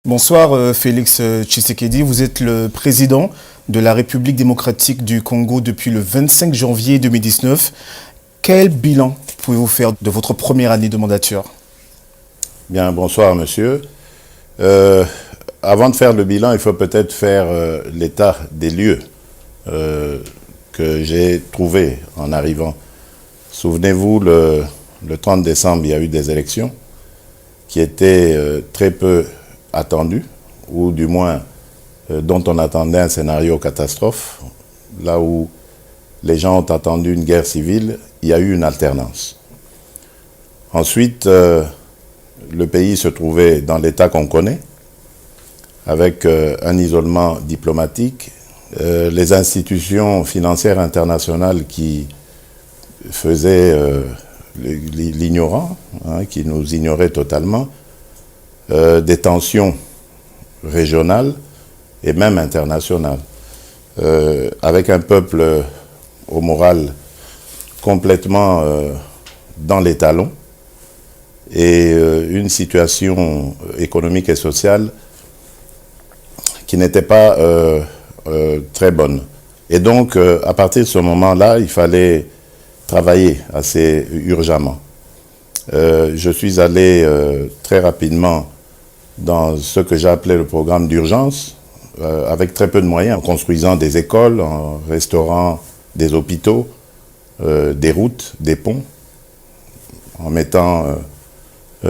Bonsoir Félix Tshisekedi, vous êtes le président de la République démocratique du Congo depuis le 25 janvier 2019. Quel bilan pouvez-vous faire de votre première année de mandature? Bien, bonsoir monsieur. Avant de faire le bilan, il faut peut-être faire l'état des lieux que j'ai trouvé en arrivant. Souvenez-vous, le 30 décembre, il y a eu des élections qui étaient très peu attendues, ou du moins dont on attendait un scénario catastrophe. Là où les gens ont attendu une guerre civile, il y a eu une alternance. Ensuite, le pays se trouvait dans l'état qu'on connaît, avec un isolement diplomatique, les institutions financières internationales qui faisaient l'ignorant, qui nous ignoraient totalement, des tensions régionales et même internationales, avec un peuple au moral complètement dans les talons et une situation économique et sociale qui n'était pas très bonne. Et donc, à partir de ce moment-là, il fallait travailler assez urgemment. Je suis allé très rapidement dans ce que j'ai appelé le programme d'urgence, avec très peu de moyens, en construisant des écoles, en restaurant des hôpitaux, des routes, des ponts, en mettant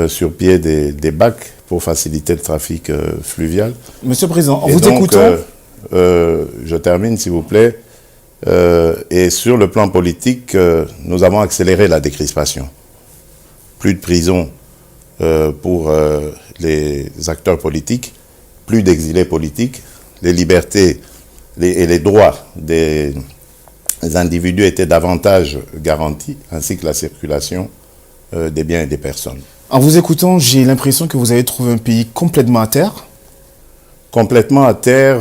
sur pied des bacs pour faciliter le trafic fluvial. Monsieur le Président, en vous écoutant... je termine s'il vous plaît. Et sur le plan politique, nous avons accéléré la décrispation. Plus de prison pour les acteurs politiques, plus d'exilés politiques, les libertés et les droits des individus étaient davantage garantis, ainsi que la circulation des biens et des personnes. En vous écoutant, j'ai l'impression que vous avez trouvé un pays complètement à terre. Complètement à terre,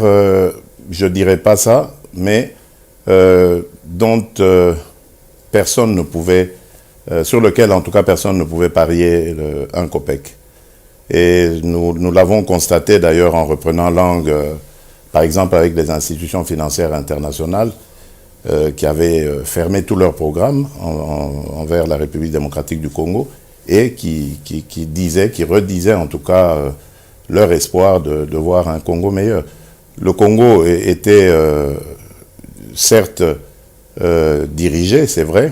je ne dirais pas ça, mais dont personne ne pouvait, sur lequel en tout cas personne ne pouvait parier un copec. Et nous l'avons constaté d'ailleurs en reprenant langue, par exemple avec les institutions financières internationales qui avaient fermé tous leurs programmes envers la République démocratique du Congo et qui redisaient en tout cas leur espoir de voir un Congo meilleur. Le Congo était certes dirigé, c'est vrai,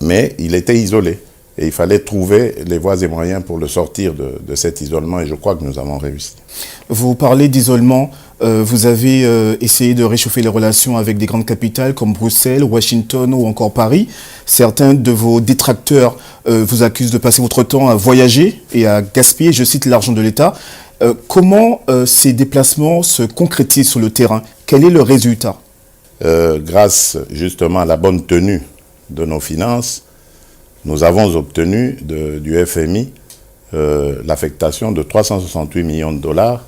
mais il était isolé. Et il fallait trouver les voies et moyens pour le sortir de cet isolement, et je crois que nous avons réussi. Vous parlez d'isolement, vous avez essayé de réchauffer les relations avec des grandes capitales comme Bruxelles, Washington ou encore Paris. Certains de vos détracteurs vous accusent de passer votre temps à voyager et à gaspiller, je cite, l'argent de l'État. Comment ces déplacements se concrétisent sur le terrain? Quel est le résultat? Grâce justement à la bonne tenue de nos finances, nous avons obtenu du FMI l'affectation de 368 millions de dollars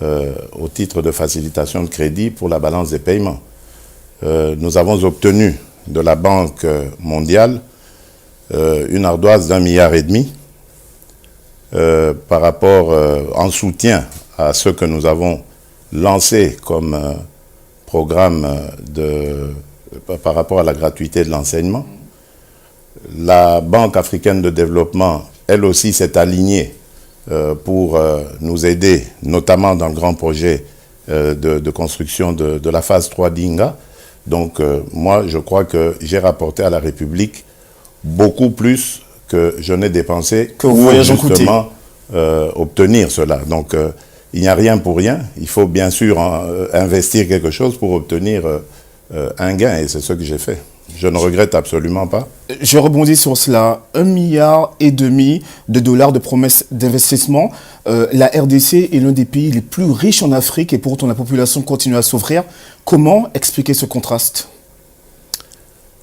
au titre de facilitation de crédit pour la balance des paiements. Nous avons obtenu de la Banque mondiale une ardoise d'1,5 milliard par rapport en soutien à ce que nous avons lancé comme programme par rapport à la gratuité de l'enseignement. La Banque africaine de développement, elle aussi, s'est alignée pour nous aider, notamment dans le grand projet de construction de la phase 3 d'Inga. Donc, moi, je crois que j'ai rapporté à la République beaucoup plus que je n'ai dépensé pour justement obtenir cela. Donc, il n'y a rien pour rien. Il faut bien sûr investir quelque chose pour obtenir un gain, et c'est ce que j'ai fait. Je ne regrette absolument pas. Je rebondis sur cela. 1,5 milliard de dollars de promesses d'investissement. La RDC est l'un des pays les plus riches en Afrique et pourtant la population continue à souffrir. Comment expliquer ce contraste?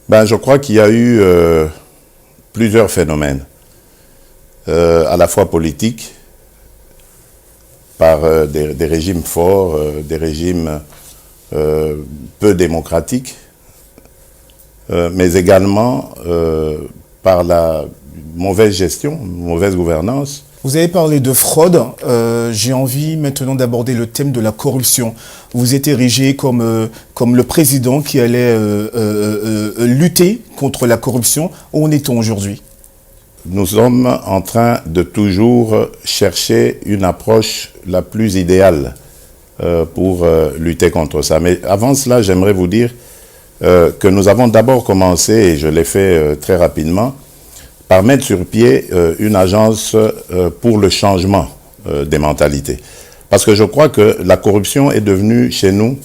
Je crois qu'il y a eu plusieurs phénomènes, à la fois politiques, par des régimes forts, des régimes peu démocratiques, mais également par la mauvaise gestion, mauvaise gouvernance Vous avez parlé de fraude. J'ai envie maintenant d'aborder le thème de la corruption. Vous êtes érigé comme le président qui allait lutter contre la corruption. Où en est-on aujourd'hui? Nous sommes en train de toujours chercher une approche la plus idéale pour lutter contre ça. Mais avant cela, j'aimerais vous dire que nous avons d'abord commencé, et je l'ai fait très rapidement, par mettre sur pied une agence pour le changement des mentalités. Parce que je crois que la corruption est devenue chez nous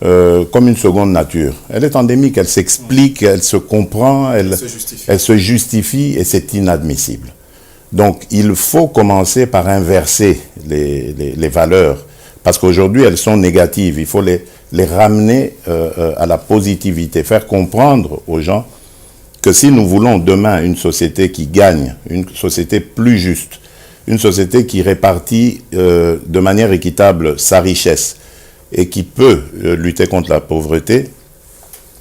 comme une seconde nature. Elle est endémique, elle s'explique, elle se comprend, elle se justifie et c'est inadmissible. Donc il faut commencer par inverser les valeurs parce qu'aujourd'hui elles sont négatives. Il faut les ramener à la positivité, faire comprendre aux gens que si nous voulons demain une société qui gagne, une société plus juste, une société qui répartit de manière équitable sa richesse et qui peut lutter contre la pauvreté,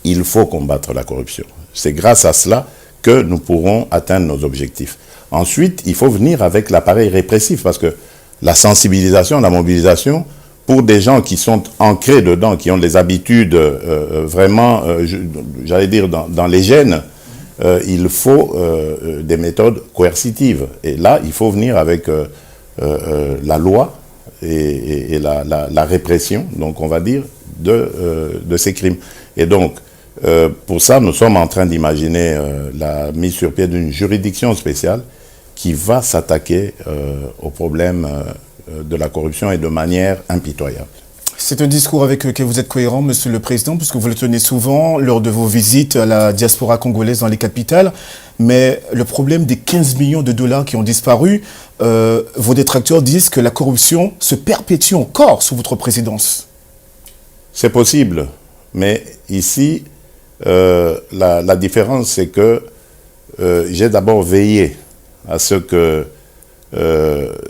il faut combattre la corruption. C'est grâce à cela que nous pourrons atteindre nos objectifs. Ensuite, il faut venir avec l'appareil répressif parce que la sensibilisation, la mobilisation, pour des gens qui sont ancrés dedans, qui ont des habitudes vraiment, j'allais dire, dans les gènes, il faut des méthodes coercitives. Et là, il faut venir avec la loi et la répression, donc on va dire, de ces crimes. Et donc, pour ça, nous sommes en train d'imaginer la mise sur pied d'une juridiction spéciale qui va s'attaquer au problème de la corruption et de manière impitoyable. C'est un discours avec lequel vous êtes cohérent, Monsieur le Président, puisque vous le tenez souvent lors de vos visites à la diaspora congolaise dans les capitales. Mais le problème des 15 millions de dollars qui ont disparu, vos détracteurs disent que la corruption se perpétue encore sous votre présidence. C'est possible, mais ici, la différence, c'est que j'ai d'abord veillé à ce que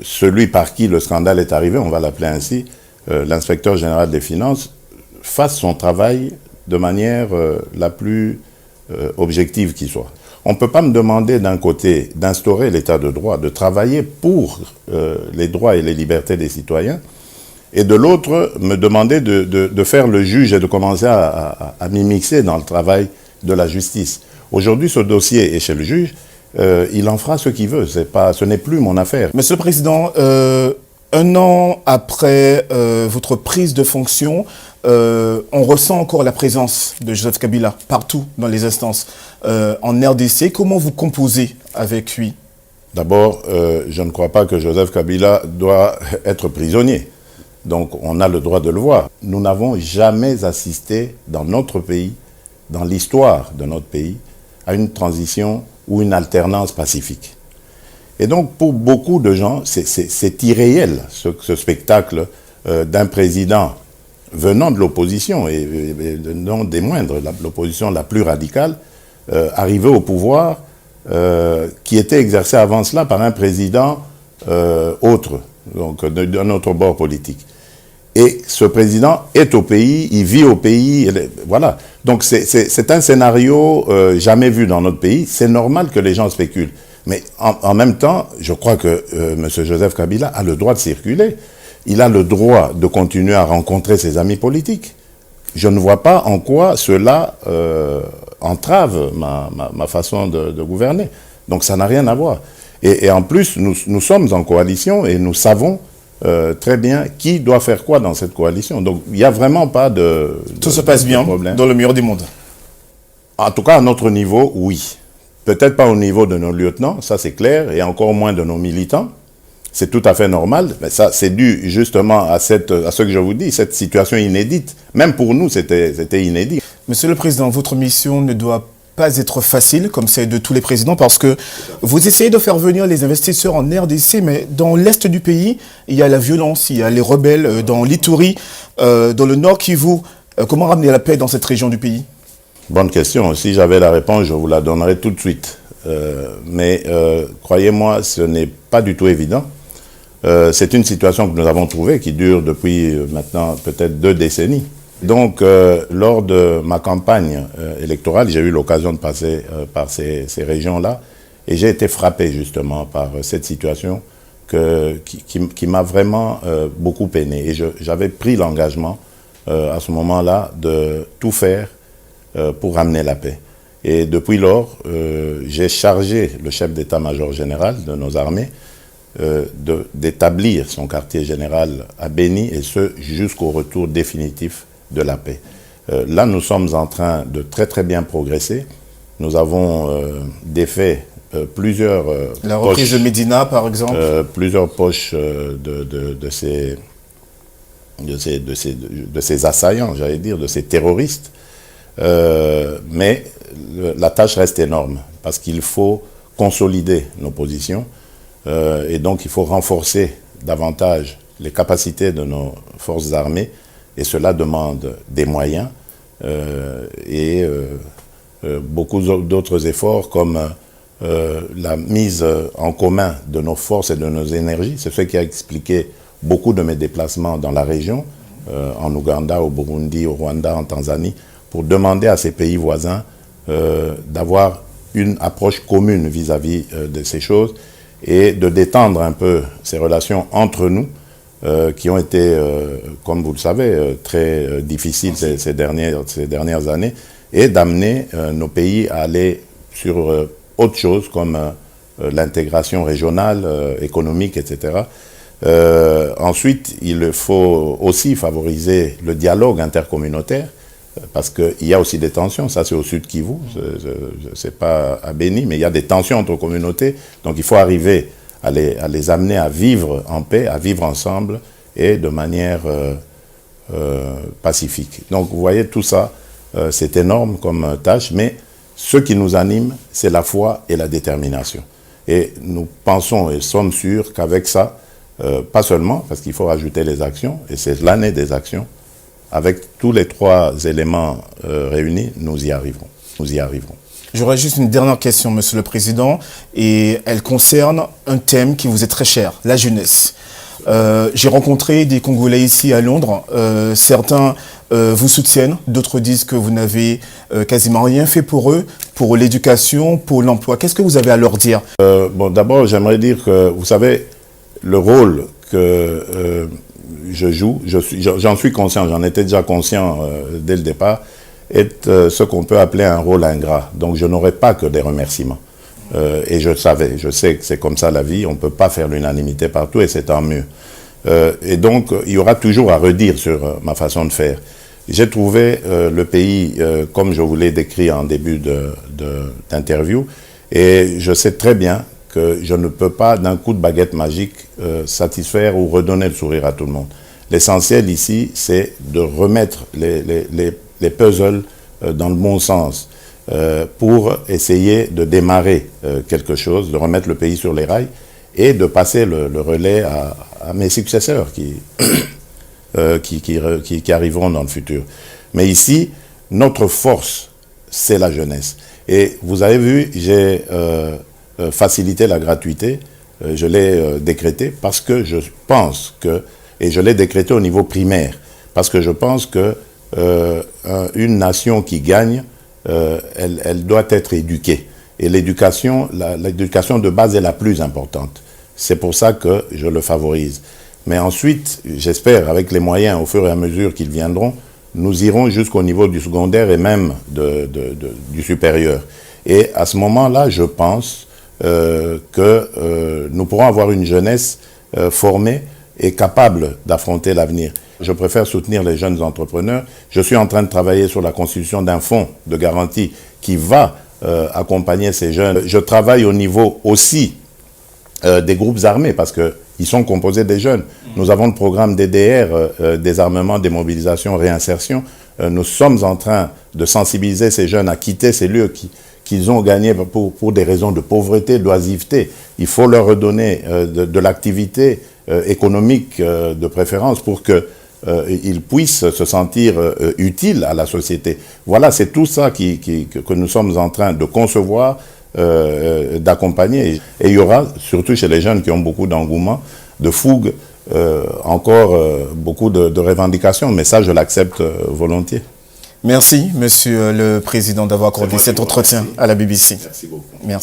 celui par qui le scandale est arrivé, on va l'appeler ainsi, l'inspecteur général des finances, fasse son travail de manière la plus objective qui soit. On ne peut pas me demander d'un côté d'instaurer l'état de droit, de travailler pour les droits et les libertés des citoyens, et de l'autre me demander de faire le juge et de commencer à m'immiscer dans le travail de la justice. Aujourd'hui, ce dossier est chez le juge, il en fera ce qu'il veut, ce n'est plus mon affaire. Monsieur le Président, un an après votre prise de fonction, on ressent encore la présence de Joseph Kabila partout dans les instances. En RDC, comment vous composez avec lui? D'abord, je ne crois pas que Joseph Kabila doit être prisonnier. Donc on a le droit de le voir. Nous n'avons jamais assisté dans notre pays, dans l'histoire de notre pays, à une transition ou une alternance pacifique. Et donc, pour beaucoup de gens, c'est irréel, ce spectacle d'un président venant de l'opposition, et non des moindres, l'opposition la plus radicale, arrivé au pouvoir, qui était exercé avant cela par un président autre, donc d'un autre bord politique. Et ce président est au pays, il vit au pays, voilà. Donc c'est un scénario jamais vu dans notre pays, c'est normal que les gens spéculent. Mais en même temps, je crois que M. Joseph Kabila a le droit de circuler. Il a le droit de continuer à rencontrer ses amis politiques. Je ne vois pas en quoi cela entrave ma façon de gouverner. Donc ça n'a rien à voir. Et en plus, nous sommes en coalition et nous savons très bien qui doit faire quoi dans cette coalition. Donc il n'y a vraiment pas de Tout se passe bien problème. Dans le meilleur des mondes. En tout cas, à notre niveau, oui. Peut-être pas au niveau de nos lieutenants, ça c'est clair, et encore moins de nos militants. C'est tout à fait normal, mais ça c'est dû justement à ce que je vous dis, cette situation inédite. Même pour nous, c'était inédit. Monsieur le Président, votre mission ne doit pas être facile, comme celle de tous les présidents, parce que vous essayez de faire venir les investisseurs en RDC, mais dans l'est du pays, il y a la violence, il y a les rebelles dans l'Ituri, dans le Nord Kivu. Comment ramener la paix dans cette région du pays? Bonne question. Si j'avais la réponse, je vous la donnerais tout de suite. Mais croyez-moi, ce n'est pas du tout évident. C'est une situation que nous avons trouvée qui dure depuis maintenant peut-être 2 décennies. Donc, lors de ma campagne électorale, j'ai eu l'occasion de passer par ces régions-là et j'ai été frappé justement par cette situation qui m'a vraiment beaucoup peiné. Et j'avais pris l'engagement à ce moment-là de tout faire pour ramener la paix. Et depuis lors, j'ai chargé le chef d'état-major général de nos armées d'établir son quartier général à Béni, et ce jusqu'au retour définitif de la paix. Là, nous sommes en train de très très bien progresser. Nous avons défait plusieurs la reprise de Médina, par exemple, plusieurs poches de ces assaillants, j'allais dire, de ces terroristes. Mais la tâche reste énorme parce qu'il faut consolider nos positions et donc il faut renforcer davantage les capacités de nos forces armées, et cela demande des moyens et beaucoup d'autres efforts comme la mise en commun de nos forces et de nos énergies. C'est ce qui a expliqué beaucoup de mes déplacements dans la région, en Ouganda, au Burundi, au Rwanda, en Tanzanie, pour demander à ces pays voisins d'avoir une approche commune vis-à-vis de ces choses et de détendre un peu ces relations entre nous qui ont été, comme vous le savez, très difficiles ces dernières années, et d'amener nos pays à aller sur autre chose comme l'intégration régionale, économique, etc. Ensuite, il faut aussi favoriser le dialogue intercommunautaire, parce qu'il y a aussi des tensions. Ça, c'est au sud Kivu, c'est pas à Béni, mais il y a des tensions entre communautés. Donc il faut arriver à les amener à vivre en paix, à vivre ensemble et de manière pacifique. Donc vous voyez, tout ça, c'est énorme comme tâche, mais ce qui nous anime, c'est la foi et la détermination. Et nous pensons et sommes sûrs qu'avec ça, pas seulement, parce qu'il faut rajouter les actions, et c'est l'année des actions, avec tous les trois éléments réunis, nous y arriverons. Nous y arriverons. J'aurais juste une dernière question, Monsieur le Président, et elle concerne un thème qui vous est très cher, la jeunesse. J'ai rencontré des Congolais ici à Londres. Certains vous soutiennent, d'autres disent que vous n'avez quasiment rien fait pour eux, pour l'éducation, pour l'emploi. Qu'est-ce que vous avez à leur dire? Bon, d'abord, j'aimerais dire que, vous savez, le rôle que je joue, j'en suis conscient, j'en étais déjà conscient dès le départ, est ce qu'on peut appeler un rôle ingrat. Donc je n'aurai pas que des remerciements. Et je sais que c'est comme ça la vie, on ne peut pas faire l'unanimité partout, et c'est tant mieux. Et donc il y aura toujours à redire sur ma façon de faire. J'ai trouvé le pays comme je vous l'ai décrit en début d'interview, et je sais très bien que je ne peux pas, d'un coup de baguette magique, satisfaire ou redonner le sourire à tout le monde. L'essentiel ici, c'est de remettre les puzzles dans le bon sens pour essayer de démarrer quelque chose, de remettre le pays sur les rails et de passer le relais à mes successeurs qui arriveront dans le futur. Mais ici, notre force, c'est la jeunesse. Et vous avez vu, j'ai facilité la gratuité, je l'ai décrété parce que je pense que, et je l'ai décrété au niveau primaire, parce que je pense que une nation qui gagne, elle doit être éduquée. Et l'éducation de base est la plus importante. C'est pour ça que je le favorise. Mais ensuite, j'espère, avec les moyens, au fur et à mesure qu'ils viendront, nous irons jusqu'au niveau du secondaire et même du supérieur. Et à ce moment-là, je pense que nous pourrons avoir une jeunesse formée et capable d'affronter l'avenir. Je préfère soutenir les jeunes entrepreneurs. Je suis en train de travailler sur la constitution d'un fonds de garantie qui va accompagner ces jeunes. Je travaille au niveau aussi des groupes armés parce qu'ils sont composés des jeunes. Nous avons le programme DDR, désarmement, démobilisation, réinsertion. Nous sommes en train de sensibiliser ces jeunes à quitter ces lieux qu'ils ont gagnés pour des raisons de pauvreté, d'oisiveté. Il faut leur redonner de l'activité économique de préférence pour qu'ils puissent se sentir utiles à la société. Voilà, c'est tout ça que nous sommes en train de concevoir, d'accompagner. Et il y aura, surtout chez les jeunes qui ont beaucoup d'engouement, de fougue, encore beaucoup de revendications, mais ça, je l'accepte volontiers. Merci, Monsieur le Président, d'avoir accordé cet entretien à la BBC. Merci beaucoup. Merci.